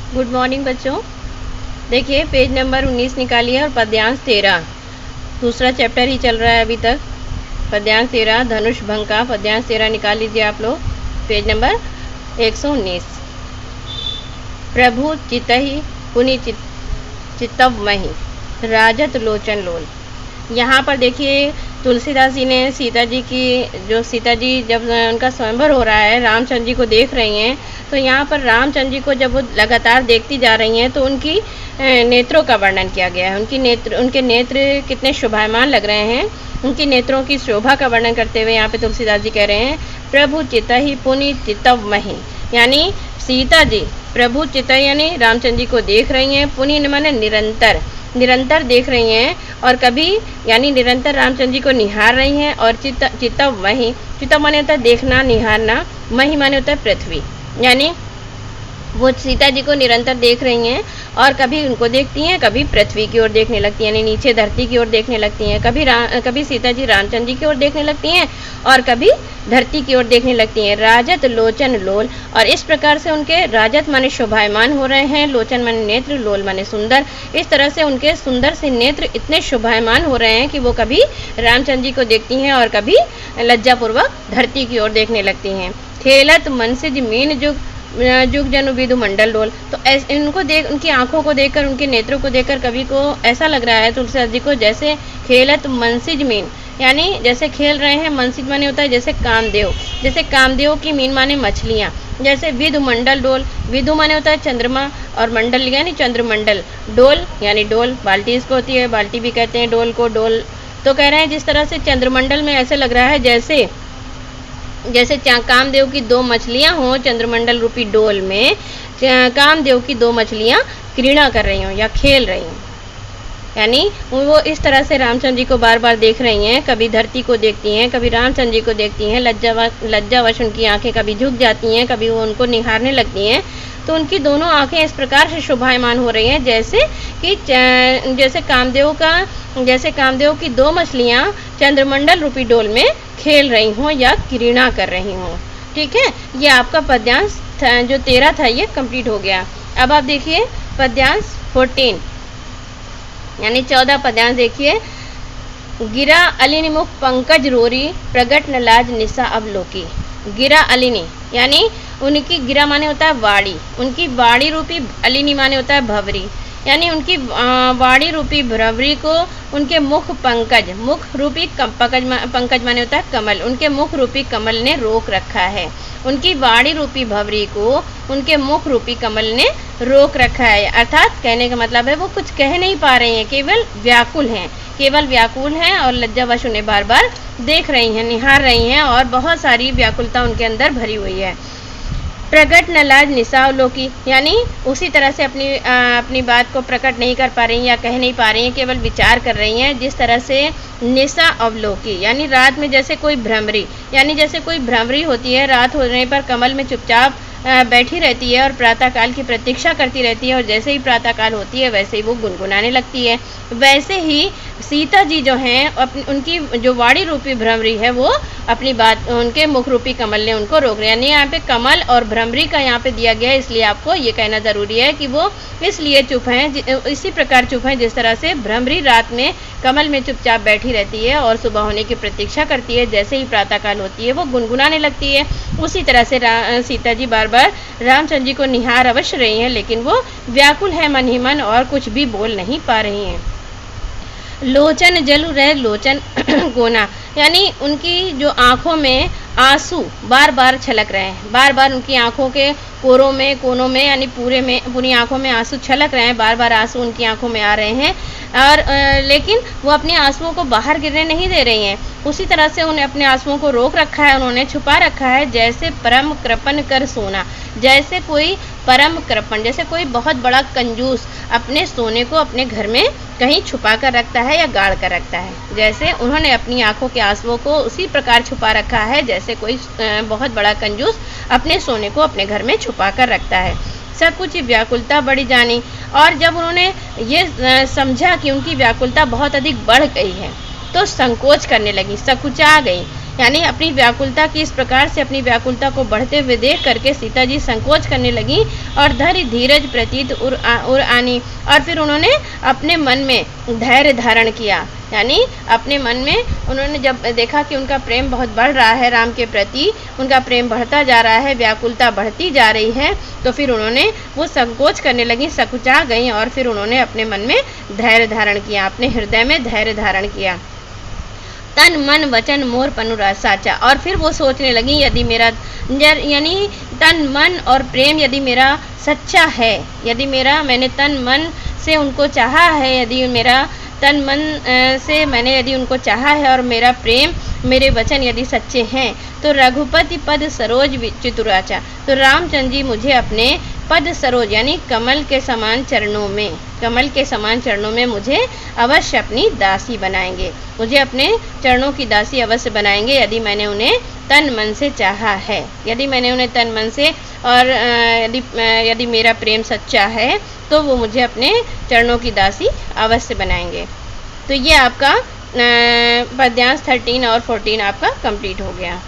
Good morning बच्चों। देखिए page number 19 निकालिए और पद्यांश 13, दूसरा चैप्टर ही चल रहा है अभी तक। पद्यांश 13 धनुष भंग का पद्यांश 13 निकाल लीजिए आप लोग, पेज नंबर 119। प्रभु चितहि पुनि चित्तवमहि राजत लोचन लोल। यहाँ पर देखिए तुलसीदास जी ने सीता जी की, सीता जी जब उनका स्वयंवर हो रहा है, रामचंद्र जी को देख रही हैं, तो यहाँ पर रामचंद्र जी को जब वो लगातार देखती जा रही हैं तो उनकी नेत्रों का वर्णन किया गया है। उनके नेत्र कितने शोभायमान लग रहे हैं, उनकी नेत्रों की शोभा का वर्णन करते हुए यहाँ पे तुलसीदास जी कह रहे हैं प्रभु चितहि पुनि चित्तवमहि, यानी सीता जी प्रभु चितहि यानी रामचंद्र जी को देख रही हैं, पुनि माने निरंतर देख रही हैं, और कभी यानी निरंतर रामचंद्र जी को निहार रही हैं। और चित्तवमहि, चित्तव माने होता है देखना, निहारना, महि माने होता है पृथ्वी, यानी वो सीता जी को निरंतर देख रही हैं और कभी उनको देखती हैं, कभी पृथ्वी की ओर देखने लगती हैं, यानी नीचे धरती की ओर देखने लगती हैं। कभी सीता जी रामचंद्र जी की ओर देखने लगती हैं और कभी धरती की ओर देखने लगती हैं। राजत लोचन लोल, और इस प्रकार से उनके राजत माने शोभायमान हो रहे हैं, लोचन माने नेत्र, लोल माने सुंदर। इस तरह से उनके सुंदर से नेत्र इतने शोभायमान हो रहे हैं कि वो कभी रामचंद्र जी को देखती हैं और कभी लज्जापूर्वक धरती की ओर देखने लगती हैं। खेलत मनसिज मीन जुग जनु विदु मंडल डोल, तो इनको देख, उनकी आंखों को देखकर, उनके नेत्रों को देखकर कवि को ऐसा लग रहा है तुलसीदास जी को जैसे खेलत मनसिज मीन, यानी जैसे खेल रहे हैं। मनसिज माने होता है जैसे कामदेव, जैसे कामदेव की मीन माने मछलियाँ, जैसे विदु मंडल डोल, विदु माने होता है चंद्रमा और मंडल यानी चंद्रमंडल, डोल यानी डोल, बाल्टी इसको होती है, बाल्टी भी कहते हैं डोल को, डोल। तो कह रहे हैं जिस तरह से चंद्रमंडल में ऐसे लग रहा है जैसे कामदेव की दो मछलियां हों, चंद्रमंडल रूपी डोल में कामदेव की दो मछलियां क्रीड़ा कर रही हों या खेल रही हों, यानी वो इस तरह से रामचंद्र जी को बार बार देख रही हैं। कभी धरती को देखती हैं, कभी रामचंद्र जी को देखती हैं, लज्जावश उनकी आंखें कभी झुक जाती हैं, कभी वो उनको निहारने लगती हैं। तो उनकी दोनों आंखें इस प्रकार से शोभायमान हो रही हैं जैसे कामदेव की दो मछलियां चंद्रमंडल रूपी डोल में खेल रही हों या क्रीड़ा कर रही हों। ठीक है, ये आपका पद्यांश जो 13 था ये कंप्लीट हो गया। अब आप देखिए पद्यांश 14 यानी 14 पद्यांश देखिए। गिरा अलिनी मुख पंकज रोरी प्रगट न लाज निशा अवलोकी। गिरा अलिनी यानी उनकी, गिरा माने होता है वाड़ी, उनकी वाड़ी रूपी, अलिनी माने होता है भवरी, यानी उनकी वाड़ी रूपी भ्रवरी को उनके मुख पंकज, मुख रूपी पंकज माने होता है कमल, उनके मुख रूपी कमल ने रोक रखा है। उनकी वाड़ी रूपी भवरी को उनके मुख रूपी कमल ने रोक रखा है। अर्थात कहने का मतलब है वो कुछ कह नहीं पा रही हैं, केवल व्याकुल हैं और लज्जावश उन्हें बार बार देख रही हैं, निहार रही हैं, और बहुत सारी व्याकुलता उनके अंदर भरी हुई है। प्रकट न लाज निशा अवलोकी, यानी उसी तरह से अपनी बात को प्रकट नहीं कर पा रही हैं या कह नहीं पा रही हैं, केवल विचार कर रही हैं। जिस तरह से निशा अवलोकी यानी रात में जैसे कोई भ्रमरी होती है, रात होने पर कमल में चुपचाप बैठी रहती है और प्रातःकाल की प्रतीक्षा करती रहती है, और जैसे ही प्रातःकाल होती है वैसे ही वो गुनगुनाने लगती है। वैसे ही सीता जी जो हैं उनकी जो वाड़ी रूपी भ्रमरी है वो अपनी बात उनके मुख रूपी कमल ने उनको रोक रहे, यानी यहाँ पे कमल और भ्रमरी का यहाँ पे दिया गया है, इसलिए आपको ये कहना ज़रूरी है कि वो इसलिए चुप हैं, इसी प्रकार चुप हैं जिस तरह से भ्रमरी रात में कमल में चुपचाप बैठी रहती है और सुबह होने की प्रतीक्षा करती है, जैसे ही प्रातःकाल होती है वो गुनगुनाने लगती है। उसी तरह से सीता जी बार बार रामचंद्र जी को निहार अवश्य रही हैं, लेकिन वो व्याकुल है मन ही मन और कुछ भी बोल नहीं पा रही हैं। लोचन जलु रह लोचन कोना, यानी उनकी जो आँखों में आंसू बार बार छलक रहे हैं, बार बार उनकी आँखों के कोनों में यानी पूरी आँखों में आंसू छलक रहे हैं, बार बार आंसू उनकी आँखों में आ रहे हैं, और लेकिन वो अपने आंसुओं को बाहर गिरने नहीं दे रही हैं। उसी तरह से उन्हें अपने आंसुओं को रोक रखा है, उन्होंने छुपा रखा है। जैसे परम कृपण कर सोना, जैसे कोई परम कृपण, जैसे कोई बहुत बड़ा कंजूस अपने सोने को अपने घर में कहीं छुपा कर रखता है या गाड़ कर रखता है, जैसे उन्होंने अपनी आंखों के आंसुओं को उसी प्रकार छुपा रखा है जैसे कोई बहुत बड़ा कंजूस अपने सोने को अपने घर में छुपा कर रखता है। सब कुछ व्याकुलता बढ़ी जानी, और जब उन्होंने ये समझा कि उनकी व्याकुलता बहुत अधिक बढ़ गई है तो संकोच करने लगी, सकुचा गई, यानी अपनी व्याकुलता की इस प्रकार से अपनी व्याकुलता को बढ़ते हुए देख करके सीता जी संकोच करने लगी और धैर्य धीरज प्रतीत उर आनी, और फिर उन्होंने अपने मन में धैर्य धारण किया। यानी अपने मन में उन्होंने जब देखा कि उनका प्रेम बहुत बढ़ रहा है राम के प्रति, उनका प्रेम बढ़ता जा रहा है, व्याकुलता बढ़ती जा रही है, तो फिर उन्होंने वो संकोच करने लगी, सकुचा गई और फिर उन्होंने अपने मन में धैर्य धारण किया, अपने हृदय में धैर्य धारण किया। तन मन वचन मोर पनुरा साचा, और फिर वो सोचने लगी यदि मेरा यानी तन मन और प्रेम यदि मेरा सच्चा है, यदि मैंने तन मन से उनको चाहा है, यदि मेरा तन मन से मैंने यदि उनको चाहा है और मेरा प्रेम मेरे वचन यदि सच्चे हैं, तो रघुपति पद सरोज चितुराचा, तो रामचंद्र जी मुझे अपने पद सरोज यानी कमल के समान चरणों में मुझे अवश्य अपनी दासी बनाएंगे, मुझे अपने चरणों की दासी अवश्य बनाएंगे यदि मैंने उन्हें तन मन से चाहा है, यदि मैंने उन्हें तन मन से और यदि मेरा प्रेम सच्चा है तो वो मुझे अपने चरणों की दासी अवश्य बनाएंगे। तो ये आपका पद्यांश 13 और 14 आपका कंप्लीट हो गया।